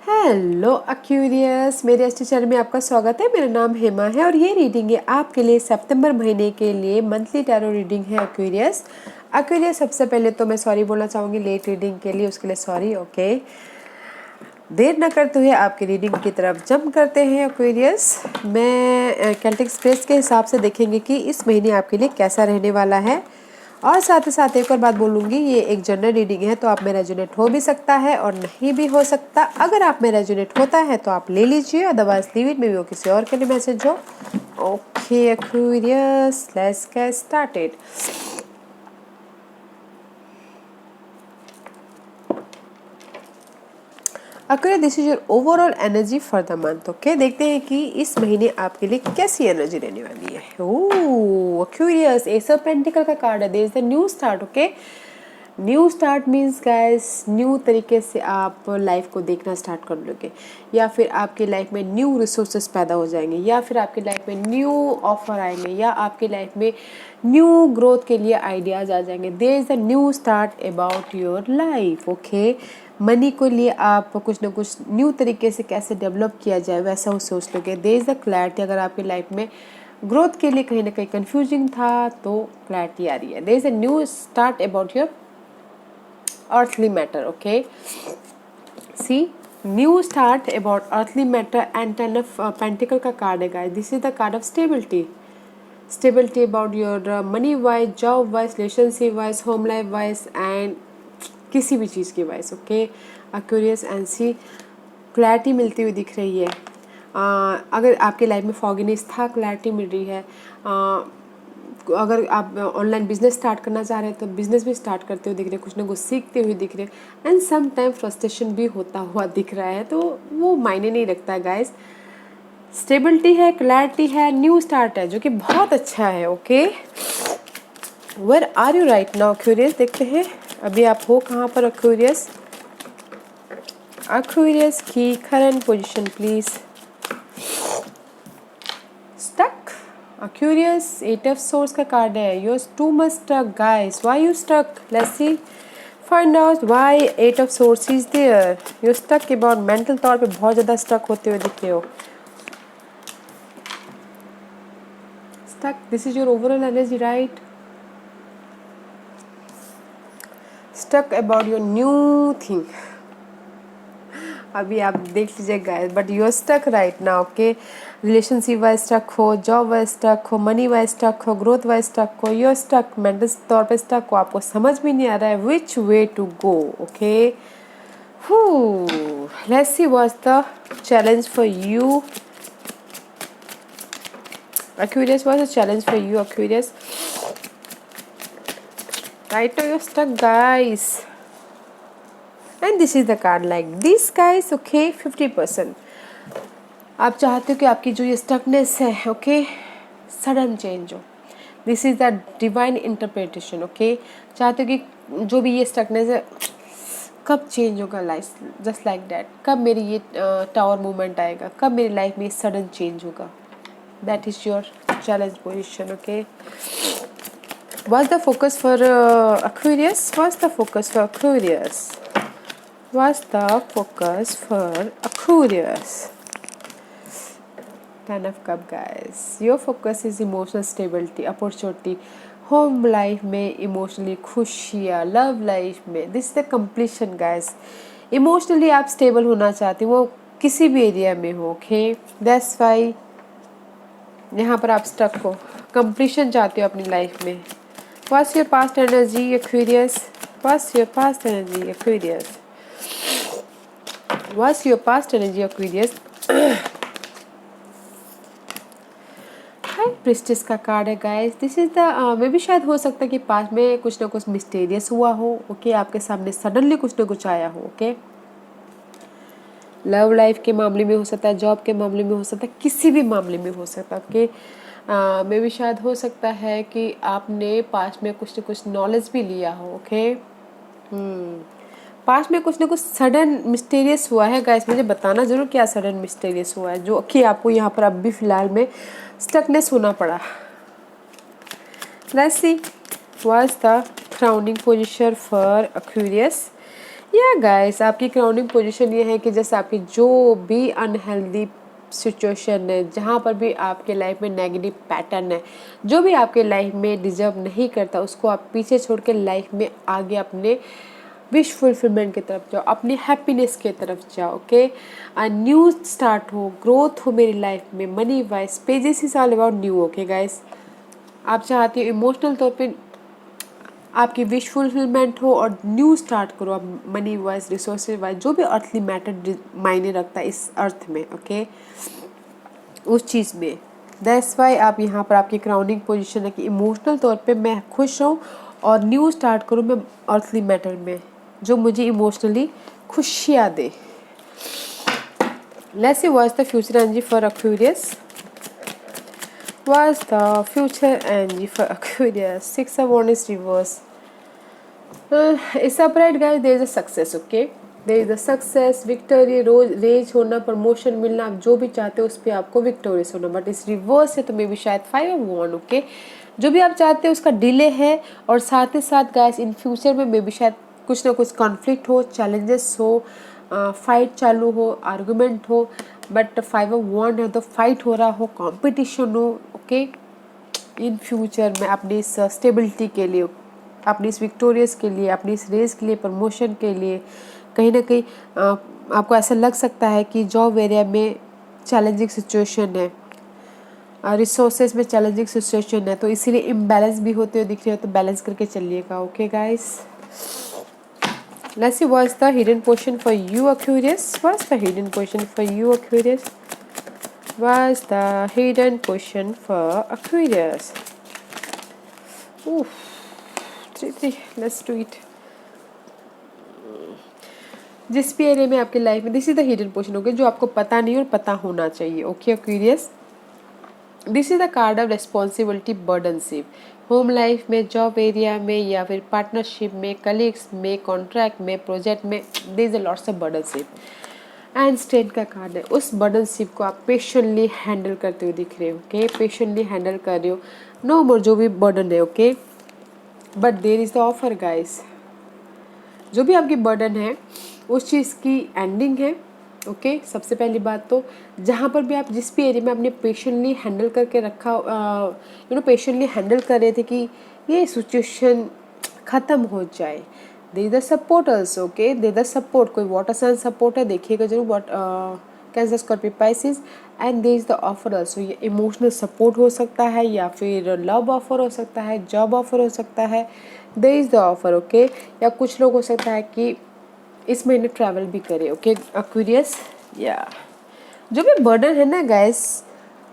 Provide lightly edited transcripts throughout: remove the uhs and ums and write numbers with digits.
Hello अक्यूरियस, मेरे ST channel में आपका स्वागत है। मेरा नाम हेमा है और ये रीडिंग है आपके लिए सितंबर महीने के लिए मंथली टैरो रीडिंग है। अक्यूरियस सबसे पहले तो मैं सॉरी बोलना चाहूँगी लेट रीडिंग के लिए, उसके लिए सॉरी। ओके, देर न करते हुए आपकी रीडिंग की तरफ जंप करते हैं। अक्यूरियस, मैं केल्टिक स्पेस के हिसाब से देखेंगे कि इस महीने आपके लिए कैसा रहने वाला है। और साथ ही साथ एक और बात बोलूँगी, ये एक जनरल रीडिंग है तो आप में रेजोनेट हो भी सकता है और नहीं भी हो सकता। अगर आप में रेजोनेट होता है तो आप ले लीजिए, अदरवाइज लीव इट, में वो किसी और के लिए मैसेज हो। Okay Aquarius, let's get started. Aquarius, this is your overall energy for the month. Okay, देखते हैं कि इस महीने आपके लिए कैसी एनर्जी रहने वाली है। Oh Aquarius, ace of pentacle का कार्ड है। There is the new start. Okay, new start means guys, new तरीके से आप लाइफ को देखना स्टार्ट कर लोगे, या फिर आपकी लाइफ में न्यू रिसोर्सेस पैदा हो जाएंगे, या फिर आपकी लाइफ में न्यू ऑफर आएंगे, या आपकी लाइफ में न्यू ग्रोथ के लिए आइडियाज आ जाएंगे। There is a new start about your life. Okay, money को लिए आप कुछ ना कुछ न्यू तरीके से कैसे डेवलप किया जाए वैसा वो सोच लोगे। There is a clarity. अगर आपकी लाइफ में ग्रोथ के लिए कहीं ना कहीं कंफ्यूजिंग था तो क्लैरिटी आ रही है। There is a new start about your earthly matter. Okay, see, new start about earthly matter and ten of pentacle का कार्ड है guys. This is the card of stability about your money wise, job wise, relationship wise, home life wise and किसी भी चीज़ की wise. Okay Aquarius, and see clarity मिलती हुई दिख रही है। अगर आपके लाइफ में फॉगिनेस था, क्लैरिटी मिल रही है। अगर आप ऑनलाइन बिजनेस स्टार्ट करना चाह रहे हैं तो बिजनेस भी स्टार्ट करते हुए दिख रहे हैं, कुछ ना कुछ सीखते हुए दिख रहे हैं, एंड सम टाइम फ्रस्ट्रेशन भी होता हुआ दिख रहा है, तो वो मायने नहीं रखता है गाइस। स्टेबिलिटी है, क्लैरिटी है, न्यू स्टार्ट है, जो कि बहुत अच्छा है। Okay, where are you right now Aquarius, देखते हैं अभी आप हो कहाँ पर एक्वेरियस। एक्वेरियस की current position please. Stuck Aquarius, 8 of Swords का कार्ड है। You're too much stuck guys. Why you stuck? Let's see. Find out why 8 of Swords is there. You're stuck about mental तौर पे बहुत ज़्यादा stuck होते हुए दिख रहे हो। Stuck. This is your overall energy, right? Stuck about your new thing. अभी आप देख लीजिए guys, but you are stuck right now. Okay, relationship wise stuck हो, जॉब वाइज स्टक हो, मनी वाइज स्टक हो, ग्रोथ वाइज स्टक हो, you are stuck, mental तौर पे स्टक हो, आपको समझ भी नहीं आ रहा है which way to go. Okay, let's see what's the challenge for you Aquarius. What's the challenge for you Aquarius? Right now you are stuck guys, and this is the card like this guys. Okay, 50%. आप चाहते हो कि आपकी जो ये stuckness है, okay, sudden change हो। This is the divine interpretation. Okay, चाहते हो कि जो भी ये स्टकनेस है कब चेंज होगा लाइफ, जस्ट लाइक दैट। कब मेरी ये टावर मूवमेंट आएगा, कब मेरी लाइफ में सडन चेंज होगा। That is your challenge position. Okay, what's the focus for Aquarius? What's the focus for Aquarius? What's the focus for Aquarius? 10 of Cup guys. Your focus is emotional stability, opportunity, home life में emotionally खुशियाँ, love life में this is the completion guys. Emotionally आप stable होना चाहते हो, वो किसी भी एरिया में हो। ओके, that's why यहाँ पर आप stuck हो, completion चाहते हो अपनी लाइफ में। What's your past energy Aquarius? What's your past energy Aquarius? What's your past energy Aquarius? High priestess का कार्ड है गाइस। दिस इज द मे भी शायद हो सकता है कि पास्ट में कुछ ना कुछ मिस्टीरियस हुआ हो। ओके, आपके सामने सडनली कुछ ना कुछ आया हो। ओके, लव लाइफ के मामले में हो सकता है, जॉब के मामले में हो सकता है, किसी भी मामले में हो सकता है। ओके, मे भी शायद हो सकता है कि आपने पास्ट में कुछ ना कुछ नॉलेज भी लिया हो। ओके, पास्ट में कुछ ना कुछ सडन मिस्टीरियस हुआ है गाइस। मुझे बताना जरूर क्या सडन मिस्टीरियस हुआ है जो कि आपको यहाँ पर अभी फिलहाल में स्टकनेस होना पड़ा। Let's see what's the crowning position for Aquarius. या गाइस, आपकी क्राउनिंग पोजीशन ये है कि जैसे आपकी जो भी अनहेल्दी सिचुएशन है, जहाँ पर भी आपके लाइफ में नेगेटिव पैटर्न है, जो भी आपके लाइफ में डिजर्व नहीं करता, उसको आप पीछे छोड़ के लाइफ में आगे अपने विश फुलफिलमेंट की तरफ जाओ, अपनी हैप्पीनेस की तरफ जाओ। ओके, न्यू स्टार्ट हो, ग्रोथ हो मेरी लाइफ में, money wise pages is all about new. Okay guys, आप चाहती हो इमोशनल तौर पे आपकी विश फुलफिलमेंट हो और न्यू स्टार्ट करो आप, मनी वाइज, रिसोर्सेज वाइज, जो भी अर्थली मैटर मायने रखता है इस अर्थ में। ओके, उस चीज़ में दैट्स वाई आप यहाँ पर आपकी क्राउनिंग पोजीशन है कि इमोशनल तौर पे मैं खुश रहूँ और न्यू स्टार्ट करूँ मैं अर्थली मैटर में, जो मुझे इमोशनली खुशियाँ दे। Let's see what is the future energy for Aquarius. What's the future energy for Aquarius? Six of Wands is reverse. It's upright, guys. There is a success. Okay, there is a success, victory, raise होना, promotion मिलना, आप जो भी चाहते हो उस पर आपको विक्टोरियस होना। बट इस रिवर्स है तो मे भी शायद 5 of Wands। ओके, जो भी आप चाहते हो उसका डिले है, और साथ ही साथ गाइस इन फ्यूचर में मे भी शायद कुछ ना कुछ कॉन्फ्लिक्ट हो, चैलेंजेस हो, फाइट चालू हो, आर्गूमेंट हो। बट 5 of Wands है तो फाइट हो रहा हो, कंपटीशन हो। ओके, इन फ्यूचर में अपनी इस स्टेबिलिटी के लिए, अपनी इस विक्टोरियस के लिए, अपनी इस रेस के लिए, प्रमोशन के लिए, कहीं ना कहीं आपको ऐसा लग सकता है कि जॉब एरिया में चैलेंजिंग सिचुएशन है, रिसोर्सेज में चैलेंजिंग सिचुएशन है, तो इसीलिए इम्बैलेंस भी होते हुए दिख रहे हो, तो बैलेंस करके चलिएगा। Okay guys, let's see what's the hidden question for you Aquarius. What's the hidden question for you Aquarius? What's the hidden question for Aquarius? Oof, 3 let's do it. जिस भी एरिया में आपकी लाइफ में, this is the hidden portion. Okay, जो आपको पता नहीं और पता होना चाहिए। Okay Aquarius, this is the card of responsibility burdenship. Home life में, जॉब एरिया में, या फिर पार्टनरशिप में, कलीग्स में, कॉन्ट्रैक्ट में, प्रोजेक्ट में, there is a lots of burdenship. And strength का कार्ड है। उस बर्डनशिप को आप पेशेंटली हैंडल करते हुए दिख रहे हो। ओके, पेशेंटली हैंडल कर रहे हो, नो मोर जो भी बर्डन है। Okay, but there is the offer guys, जो भी आपकी बर्डन है उस चीज़ की एंडिंग है। ओके, सबसे पहली बात तो जहाँ पर भी आप जिस भी एरिया में आपने पेशेंटली हैंडल करके रखा, पेशेंटली हैंडल कर रहे थे कि ये सिचुएशन ख़त्म हो जाए, they the support also. Okay, they the support, कोई वाटर साइन सपोर्ट है, देखिएगा जरूर, what cancer, Scorpio, Pisces. And they is the offer also, ये इमोशनल सपोर्ट हो सकता है, या फिर लव ऑफर हो सकता है, जॉब ऑफर हो सकता है, दे इज़ द ऑफर। ओके, या कुछ लोग हो सकता है कि इस महीने ट्रैवल भी करे। ओके Aquarius, या जो भी बर्डन है ना गाइस,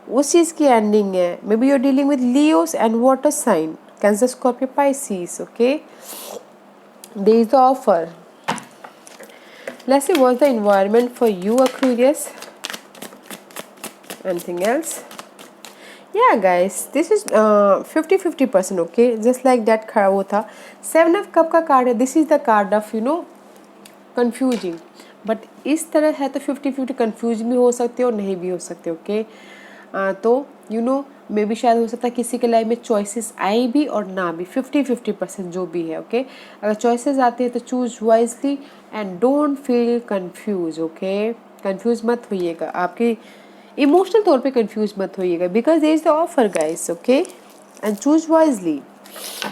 उस चीज़ की एंडिंग है। Maybe you are dealing with Leos and water sign, Cancer, Scorpio, Pisces. Okay, there is the offer. Let's see what's the environment for you Aquarius. Anything else? Yeah guys, this is 50-50%. okay, just like that खड़ा वो था। 7 of cup का card है, this is the card of confusing. But इस तरह है तो 50-50 confuse भी हो सकते हो, नहीं भी हो सकते। ओके, तो मे बी शायद हो सकता है किसी के लाइफ में चॉइसेस आए भी और ना भी, 50-50% जो भी है। ओके, अगर चॉइसेस आते हैं तो choose wisely and don't feel confuse. Okay, confuse मत होइएगा, आपकी इमोशनल तौर पे कंफ्यूज मत होइएगा, because there is the offer guys. Okay, and choose wisely.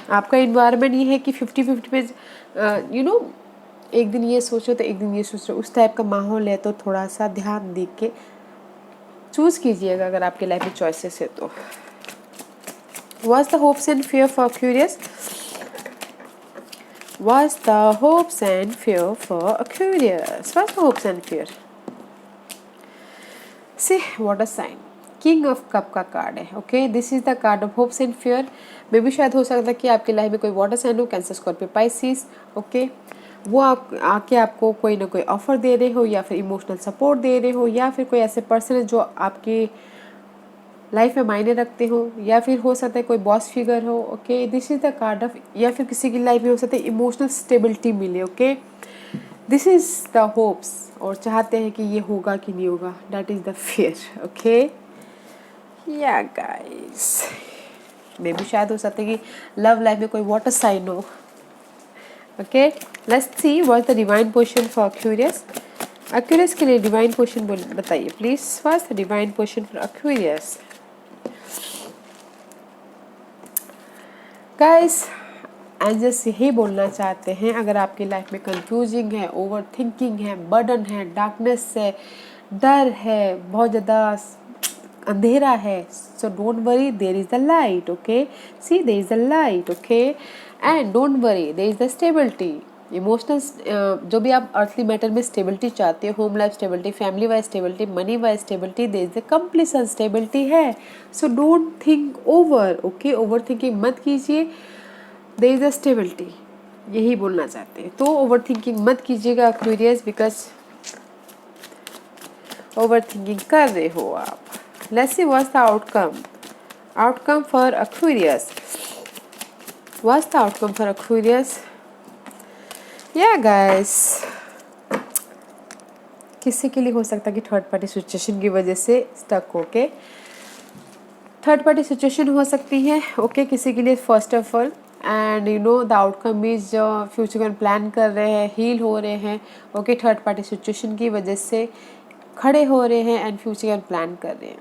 आपका इन्वायरमेंट ये है कि 50-50 पे एक दिन ये सोचो तो एक दिन ये सोचो, उस टाइप का माहौल है, तो थोड़ा सा ध्यान दे के चूज कीजिएगा अगर आपके लाइफ में चॉइसेस है तो। What's the hopes and fear for Aquarius? What's the hopes and fear for Aquarius? What's the hopes and fear? See, water sign, king of cup का कार्ड है। Okay, this is the card of hopes and fear. मे भी शायद हो सकता है कि आपकी लाइफ में कोई वाटर साइन हो, कैंसर, स्कॉर्पियो, पाइसिस। ओके, वो आप आके आपको कोई ना कोई ऑफर दे रहे हो, या फिर इमोशनल सपोर्ट दे रहे हो, या फिर कोई ऐसे पर्सन है जो आपकी लाइफ में मायने रखते हो, या फिर हो सकता है कोई बॉस फिगर हो। Okay, this is the card of, या फिर किसी की लाइफ में हो सकता है इमोशनल स्टेबिलिटी मिले। Okay, this is the hopes, और चाहते हैं कि ये होगा कि नहीं होगा, that is the fear. Okay, या गाइस, मे भी शायद हो सकता है कि लव लाइफ में कोई वाटर साइन हो। Okay let's see what the divine position for Aquarius. Aquarius के लिए डिवाइन पोजीशन बताइए please. What's the divine position for Aquarius guys. Angels यही बोलना चाहते हैं, अगर आपकी लाइफ में कंफ्यूजिंग है, ओवर थिंकिंग है, बर्डन है, डार्कनेस है, डर है, बहुत ज़्यादा अंधेरा है, so don't worry, there is the light. Okay see there is the light. Okay and don't worry, there is the stability. Emotional जो भी आप अर्थली मैटर में स्टेबिलिटी चाहते हो, home life stability, family wise stability, money wise stability, there is the completion stability है। So don't think over. Okay over thinking मत कीजिए, there is a stability, यही बोलना चाहते हैं। तो ओवर थिंकिंग मत कीजिएगा एक्वेरियस, बिकॉज ओवर थिंकिंग कर रहे हो आप। Let's see what's the outcome for Aquarius. What's the outcome for Aquarius? या गाइस, किसी के लिए हो सकता है कि थर्ड पार्टी सिचुएशन की वजह से स्टक होके, थर्ड पार्टी सिचुएशन हो सकती है। ओके किसी के लिए first of all, and you know the outcome is future में प्लान कर रहे हैं, हील हो रहे हैं। ओके थर्ड पार्टी सिचुएशन की वजह से खड़े हो रहे हैं एंड फ्यूचर में प्लान कर रहे हैं,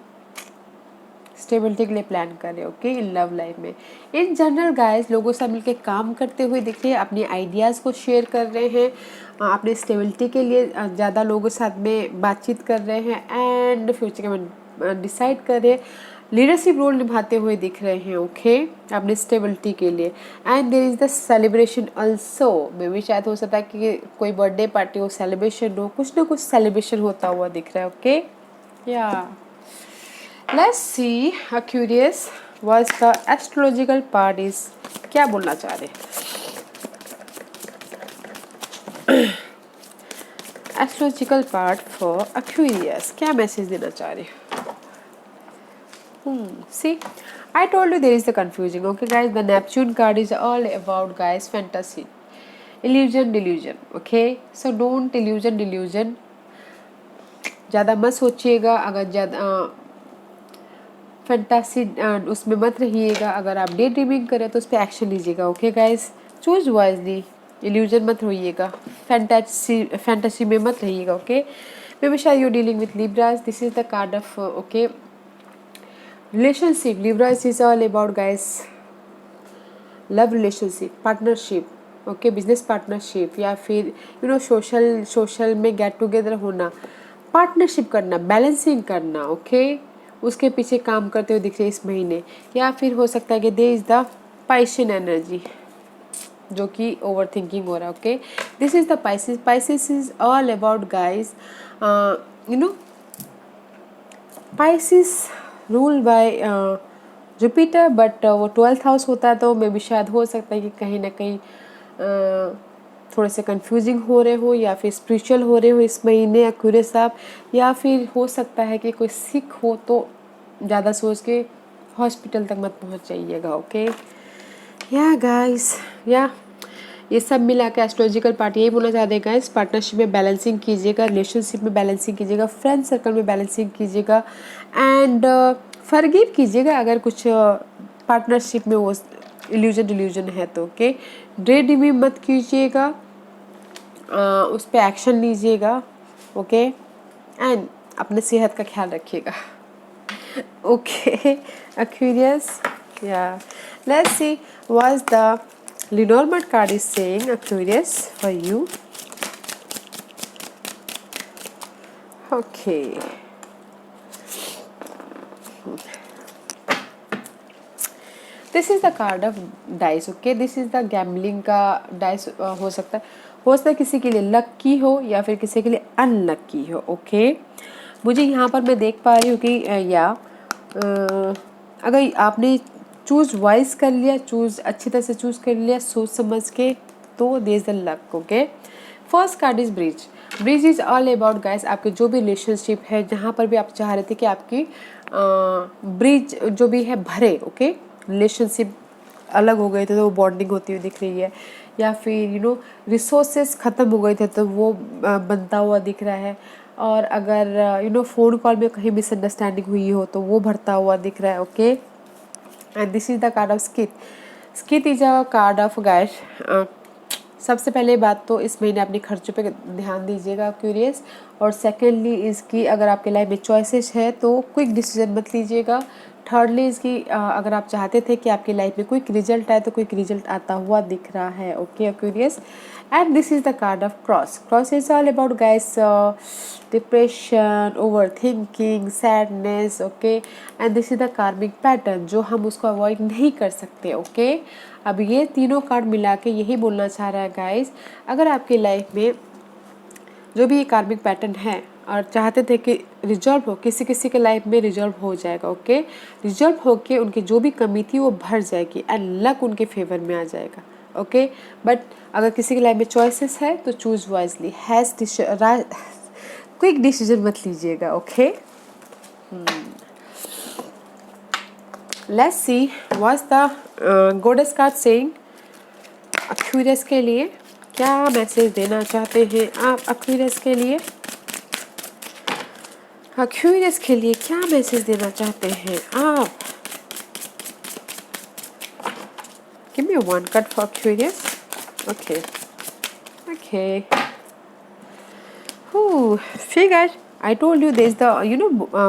स्टेबिलिटी के लिए प्लान कर रहे हैं। ओके इन लव लाइफ में इन जनरल गाइस लोगों से मिलकर काम करते हुए दिख रहे हैं, अपनी आइडियाज़ को शेयर कर रहे हैं, अपने स्टेबिलिटी के लिए ज़्यादा लोगों के साथ में बातचीत कर रहे हैं एंड फ्यूचर में डिसाइड कर रहे हैं, लीडरशिप रोल निभाते हुए दिख रहे हैं। ओके अपने स्टेबिलिटी के लिए। And there is the celebration also, मे भी शायद हो सकता है कि कोई बर्थडे पार्टी हो, सेलिब्रेशन हो, कुछ ना कुछ सेलिब्रेशन होता हुआ दिख रहा है। ओके या let's see Aquarius what's the astrological part is, क्या बोलना चाह रहे हैं एस्ट्रोलॉजिकल पार्ट फॉर एक्वेरियस, क्या मैसेज देना चाह रहे हैं? See, I told you there is the confusing. Okay, guys, the Neptune card is all about guys fantasy, illusion, delusion. Okay, so don't delusion. ज़्यादा मत सोचिएगा, अगर ज़्यादा फैंटासी उसमें मत रहिएगा। अगर आप डे ड्रीमिंग करें तो उस पर एक्शन लीजिएगा। Okay guys, choose wisely, illusion मत होइएगा, फैंटासी में मत रहिएगा। ओके मे बी शायद you dealing with Libras, this is the card of okay relationship. Libras is all about guys love relationship, partnership, okay business partnership, या फिर you know social में get together होना, partnership करना, balancing करना। Okay उसके पीछे काम करते हुए दिख रहे इस महीने। या फिर हो सकता है कि देयर इज द पाइशियन एनर्जी, जो कि ओवर थिंकिंग हो रहा है। Okay this is the Pisces is all about guys you know Pisces rule by Jupiter, but वो 12th हाउस होता है, तो मे भी शायद हो सकता है कि कहीं ना कहीं थोड़े से कंफ्यूजिंग हो रहे हो या फिर स्पिरिचुअल हो रहे हो इस महीने एक्वेरियस आप, या फिर हो सकता है कि कोई सिक हो तो ज़्यादा सोच के हॉस्पिटल तक मत पहुंच जाइएगा। ओके या गाइस, या ये सब मिला के एस्ट्रोलॉजिकल पार्ट यही बोलना चाहते हैं गाइस, पार्टनरशिप में बैलेंसिंग कीजिएगा, रिलेशनशिप में बैलेंसिंग कीजिएगा, फ्रेंड सर्कल में बैलेंसिंग कीजिएगा एंड फॉरगिव कीजिएगा अगर कुछ पार्टनरशिप में वो इल्यूजन है तो। ओके डे ड्रीमिंग मत कीजिएगा, उस पर एक्शन लीजिएगा। ओके एंड अपने सेहत का ख्याल रखिएगा। ओके एक्वेरियस, या let's see what's the Lenormand card is saying Aquarius for you. Okay. This is the card of dice. Okay, this is the gambling का dice हो सकता है किसी के लिए लक्की हो या फिर किसी के लिए अनलक्की हो। ओके मुझे यहाँ पर मैं देख पा रही हूँ कि या अगर आपने चूज वाइज कर लिया, चूज अच्छी तरह से चूज कर लिया सोच समझ के, तो there is the luck. Okay first card is bridge. Bridge is all about guys आपके जो भी रिलेशनशिप है, जहाँ पर भी आप चाह रहे थे कि आपकी ब्रिज जो भी है भरे। ओके रिलेशनशिप अलग हो गए थे तो वो बॉन्डिंग होती हुई दिख रही है, या फिर यू नो रिसोर्सेज ख़त्म हो गए थे तो वो बनता हुआ दिख रहा है, और अगर यू नो फ़ोन कॉल में कहीं मिसअंडरस्टैंडिंग हुई हो तो वो भरता हुआ दिख रहा है। Okay and this is the card of skith. Skith is a card of guys सबसे पहले बात तो इस महीने अपने खर्चों पे ध्यान दीजिएगा एक्वेरियस। और सेकेंडली इसकी अगर आपके लाइफ में चॉइसेस है तो क्विक डिसीजन मत लीजिएगा। थर्डली इसकी अगर आप चाहते थे कि आपकी लाइफ में क्विक रिजल्ट आए तो क्विक रिजल्ट आता हुआ दिख रहा है। Okay Aquarius, and this is the card of cross. Cross is all about guys depression, over thinking, sadness. Okay, and this is the कार्मिक पैटर्न जो हम उसको अवॉइड नहीं कर सकते। ओके, अब ये तीनों कार्ड मिला के यही बोलना चाह रहा है गाइस, अगर आपकी लाइफ में जो भी ये कार्मिक पैटर्न है और चाहते थे कि रिजॉल्व हो, किसी किसी के लाइफ में रिजॉल्व हो जाएगा। ओके, रिजॉल्व होके उनकी जो भी कमी थी वो भर जाएगी एंड लक उनके फेवर में आ जाएगा। ओके, बट अगर किसी के लाइफ में चॉइसेस है तो चूज वाइजली, क्विक डिसीजन मत लीजिएगा। Okay, let's see what's the goddess card saying Aquarius के लिए। क्या मैसेज देना चाहते हैं आप एक्वेरियस के लिए? एक्वेरियस के लिए क्या मैसेज देना चाहते हैं आप? Give me one card for Aquarius. Okay okay, figured I told you there's the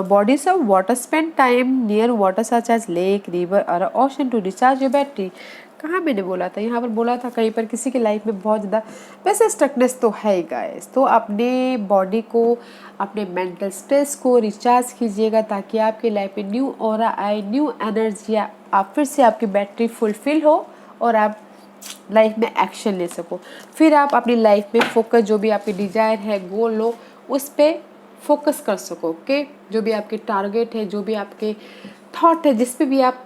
bodies of water spend time near water such as lake, river or ocean to recharge your battery। कहाँ मैंने बोला था? यहाँ पर बोला था कहीं पर किसी की लाइफ में बहुत ज़्यादा वैसे स्ट्रकनेस तो है ही गाइस, तो अपने बॉडी को, अपने मेंटल स्ट्रेस को रिचार्ज कीजिएगा ताकि आपकी लाइफ में न्यू ऑरा आए, न्यू एनर्जी, आप फिर से आपकी बैटरी फुलफिल हो और आप लाइफ में एक्शन ले सको। फिर आप अपनी लाइफ में फोकस, जो भी आपकी डिजायर है, गोल हो, उस पर फोकस कर सको। ओके, जो भी आपके टारगेट है, जो भी आपके थॉट है, जिस पे भी आप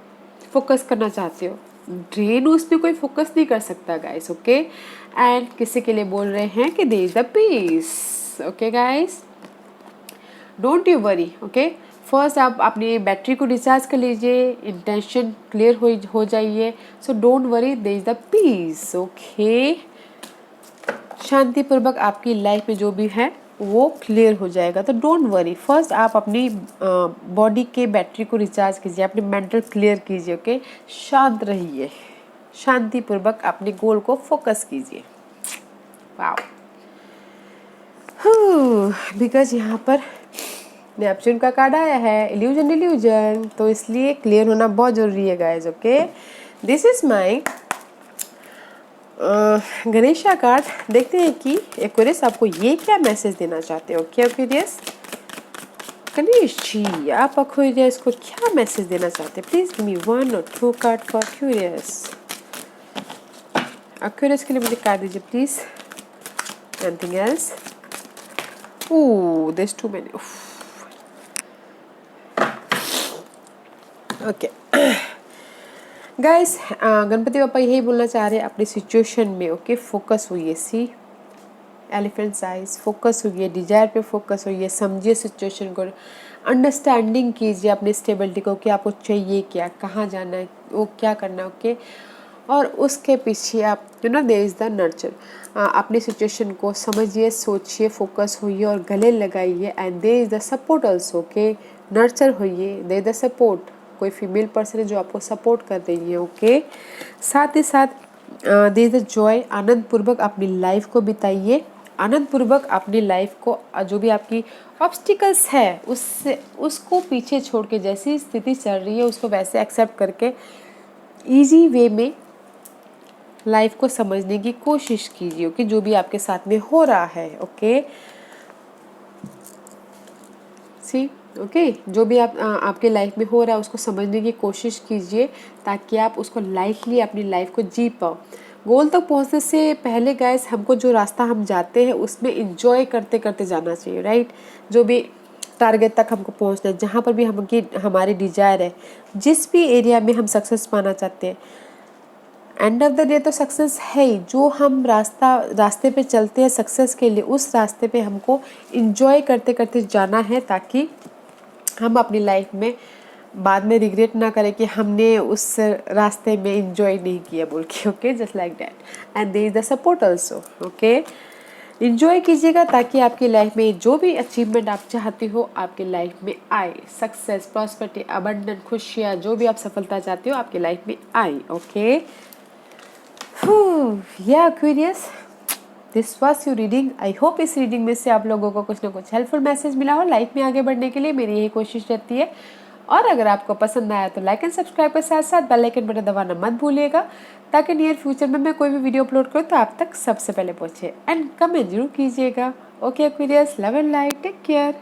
फोकस करना चाहते हो, ब्रेन उस पर कोई फोकस नहीं कर सकता गाइस। ओके, एंड किसी के लिए बोल रहे हैं कि there is the peace. Okay guys, don't you worry. Okay, first आप अपनी बैटरी को रिचार्ज कर लीजिए, इंटेंशन क्लियर हो जाइए। So don't worry, there is the peace. Okay, शांतिपूर्वक आपकी लाइफ में जो भी है वो क्लियर हो जाएगा, तो डोंट वरी। फर्स्ट आप अपनी बॉडी के बैटरी को रिचार्ज कीजिए, अपनी मेंटल क्लियर कीजिए। ओके, शांत रहिए, शांतिपूर्वक अपने गोल को फोकस कीजिए। वाओ, बिकॉज यहाँ पर नेपच्यून का कार्ड आया है, इल्यूजन, तो इसलिए क्लियर होना बहुत जरूरी है guys. Okay, this is my Ganesha card. देखते हैं कि एक्वेरियस आपको ये क्या मैसेज देना चाहते हो। ओके एक्वेरियस, गणेश जी आप एक्वेरियस को क्या मैसेज देना चाहते हैं? Please give me 1 or 2 card for Aquarius. Aquarius के लिए मुझे कार्ड दीजिए please. Anything else? Oh, there is too many. Okay guys, Ganpati पापा यही बोलना चाह रहे हैं अपनी सिचुएशन में। ओके, फोकस हुई है, सी एलिफेंट साइज, फोकस हुई है, डिजायर पे फोकस हुई है, समझिए सिचुएशन को, अंडरस्टैंडिंग कीजिए अपनी स्टेबिलिटी को कि आपको चाहिए क्या, कहाँ जाना है, वो क्या करना है। ओके, और उसके पीछे आप देयर इज द नर्चर। अपनी सिचुएशन को समझिए, सोचिए, फोकस होइए और गले लगाइए। And there is the support also. Okay, nurture होइए, देयर इज द सपोर्ट, कोई फीमेल पर्सन है जो आपको सपोर्ट कर रही है। ओके, साथ ही साथ देयर इज द जॉय। आनंद पूर्वक अपनी लाइफ को बिताइए, आनंद पूर्वक अपनी लाइफ को, जो भी आपकी ऑब्स्टिकल्स है उसको पीछे छोड़ के, जैसी स्थिति चल रही है उसको वैसे एक्सेप्ट करके इजी वे में लाइफ को समझने की कोशिश कीजिए। ओके, जो भी आपके साथ में हो रहा है। ओके, सी ओके, जो भी आपके लाइफ में हो रहा है उसको समझने की कोशिश कीजिए ताकि आप उसको लाइटली अपनी लाइफ को जी पाओ। गोल तक पहुंचने से पहले गाइस, हमको जो रास्ता हम जाते हैं उसमें इंजॉय करते करते जाना चाहिए, राइट। जो भी टारगेट तक हमको पहुंचना है, जहाँ पर भी हमारी डिजायर है, जिस भी एरिया में हम सक्सेस पाना चाहते हैं, एंड ऑफ द डे तो सक्सेस है ही। जो हम रास्ते पे चलते हैं सक्सेस के लिए, उस रास्ते पे हमको इंजॉय करते करते जाना है ताकि हम अपनी लाइफ में बाद में रिग्रेट ना करें कि हमने उस रास्ते में इंजॉय नहीं किया बोल के। Okay, just like that. And there is the support also. Okay, enjoy कीजिएगा ताकि आपकी लाइफ में जो भी अचीवमेंट आप चाहते हो आपकी लाइफ में आए। सक्सेस, प्रॉस्पेरिटी, अबंडेंट, खुशियाँ, जो भी आप सफलता चाहते हो आपकी लाइफ में आए। ओके, या curious, this was you reading. I hope इस रीडिंग में से आप लोगों को कुछ ना कुछ हेल्पफुल मैसेज मिला हो। लाइफ में आगे बढ़ने के लिए मेरी यही कोशिश रहती है। और अगर आपको पसंद आया तो लाइक एंड सब्सक्राइब के साथ साथ बेल आइकन बटन दबाना मत भूलिएगा, ताकि नियर फ्यूचर में मैं कोई भी वीडियो अपलोड करूँ तो आप तक सबसे पहले पहुँचे। एंड कमेंट जरूर कीजिएगा। Okay Aquarius, love and light, take care.